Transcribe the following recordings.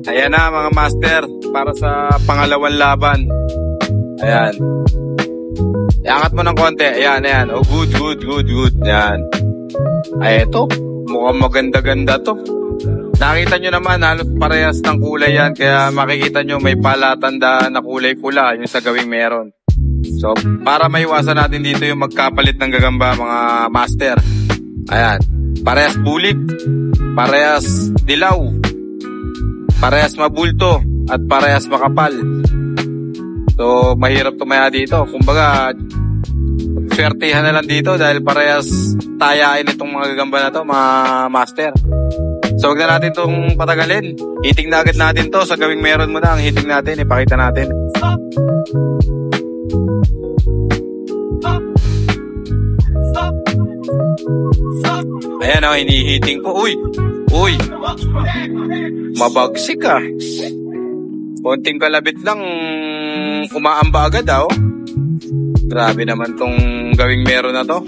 Ayan na mga master, para sa pangalawang laban. Ayan. Iangat mo ng konti. Ayan, ayan. Oh, good, good, good, good. Ayan. Ay, ito. Mukhang maganda-ganda to. Nakita nyo naman, halos parehas ng kulay yan. Kaya makikita nyo may palatandaan na kulay pula yung sa gawing meron. So, para maiwasan natin dito yung magkapalit ng gagamba, mga master. Ayan. Parehas bulit. Parehas dilaw. Parehas mabulto. At parehas makapal. So, mahirap tumaya dito. Kumbaga, swertihan na lang dito dahil parehas tayain itong mga gagamba na to, mga master. So, huwag na natin itong patagalin. Hiting na agad natin to. Sa gawing meron mo na ang hiting natin. Ipakita natin. Ayan o, hinihiting po. Uy! Uy! Mabagsik ah. Konting kalabit lang, umaamba agad ah. Oh. Grabe naman tong gawing meron na to.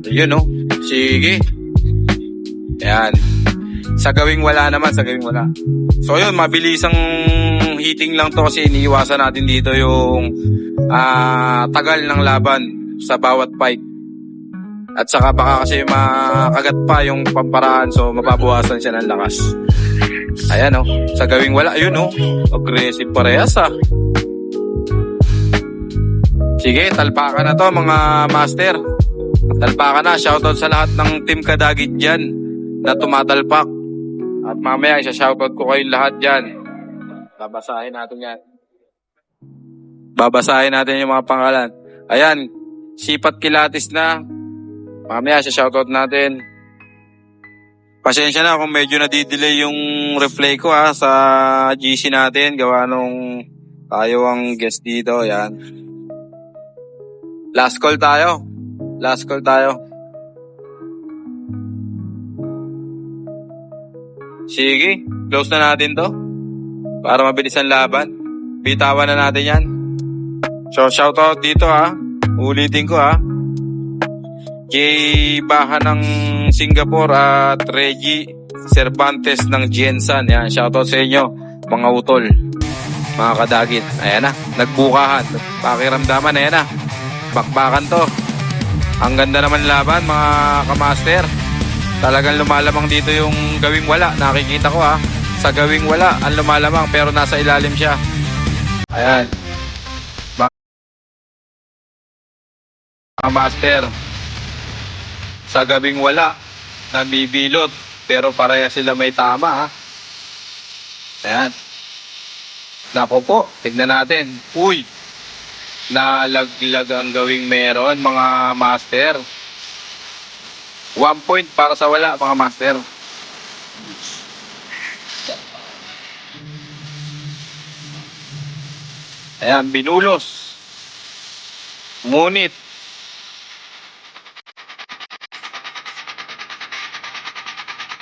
Yun oh. Sige. Ayan. Sa gawing wala naman, sa gawing wala. So yun, mabilisang heating lang to kasi iniiwasan natin dito yung tagal ng laban sa bawat fight. At saka baka kasi makagat pa yung pamparaan, so mababawasan siya ng lakas. Ayan oh, sa gawing wala, yun oh. Aggressive parehas ah. Sige, talpakan na to mga master. Talpakan na, shoutout sa lahat ng Team Kadagit dyan na tumatalpak. At mamaya isa-shoutout ko kayong lahat dyan. Babasahin natin yan. Babasahin natin yung mga pangalan. Ayan, Sipat Kilatis na. Mamaya isa-shoutout natin. Pasensya na kung medyo nadidelay yung replay ko ha sa GC natin. Gawa nung tayo ang guest dito. Ayan. Last call tayo. Last call tayo. Sige, close na natin to. Para mabilis ang laban. Bitawan na natin yan. So, shoutout dito ha. Ulitin ko ha. Kay Baha ng Singapore at Reggie Cervantes ng Jensan. Yan, shoutout sa inyo, mga utol, mga kadagit. Ayan na, nagbukahan. Pakiramdaman, ayan na. Bakbakan to. Ang ganda naman laban, mga kamaster. Talagang lumalamang dito yung gawing wala. Nakikita ko ha. Sa gawing wala, ang lumalamang pero nasa ilalim siya. Ayan. Mga master. Sa gawing wala, nabibilot. Pero pareha sila may tama ha. Ayan. Nako po, tignan natin. Uy! Nalaglag ang gawing meron, mga master. 1 point para sa wala, mga master. Ayan, binulos. Ngunit,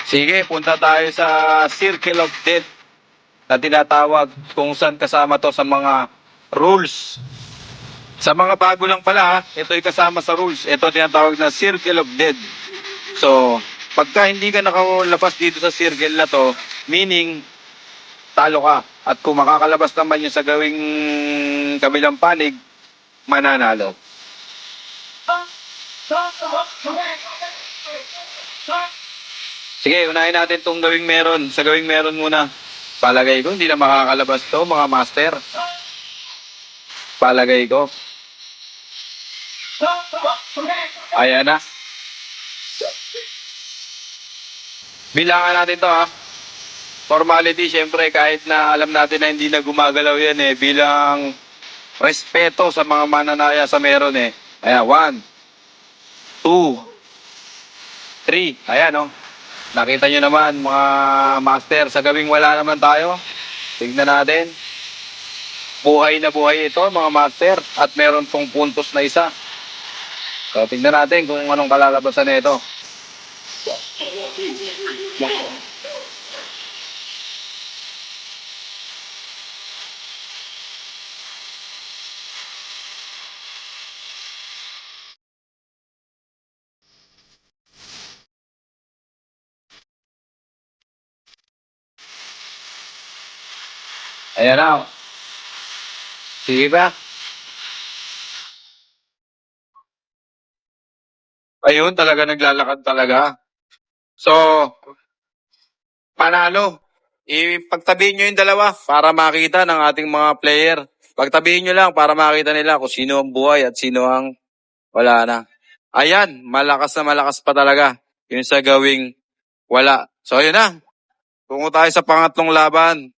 sige, punta tayo sa Circle of Death na tinatawag kung saan kasama to sa mga rules. Sa mga bago lang pala, ito ay kasama sa rules. Ito tinatawag na Circle of Death. So, pagka hindi ka nakalabas dito sa circle na to, meaning, talo ka. At kung makakalabas naman yun sa gawing kabilang panig, mananalo. Sige, unahin natin itong gawing meron. Sa gawing meron muna. Palagay ko, hindi na makakalabas to, mga master. Palagay ko. Ayan na. Bilangan natin to ha. Formality, syempre, kahit na alam natin na hindi na gumagalaw yan eh. Bilang respeto sa mga mananaya sa meron eh. Ayan, 1, 2, 3. Ayan oh. Nakita nyo naman mga master, sa gawing wala naman tayo. Tignan natin. Buhay na buhay ito mga master. At meron pong puntos na isa. So tignan natin kung anong kalalabasan na ito. Ayan na. Sige ba? Ayun, talaga naglalakad talaga. So, panalo. Ipagtabihin nyo yung dalawa para makita ng ating mga player. Pagtabihin nyo lang para makita nila kung sino ang buhay at sino ang wala na. Ayan, malakas na malakas pa talaga. Yun sa gawing wala. So, yun na. Tungo tayo sa pangatlong laban.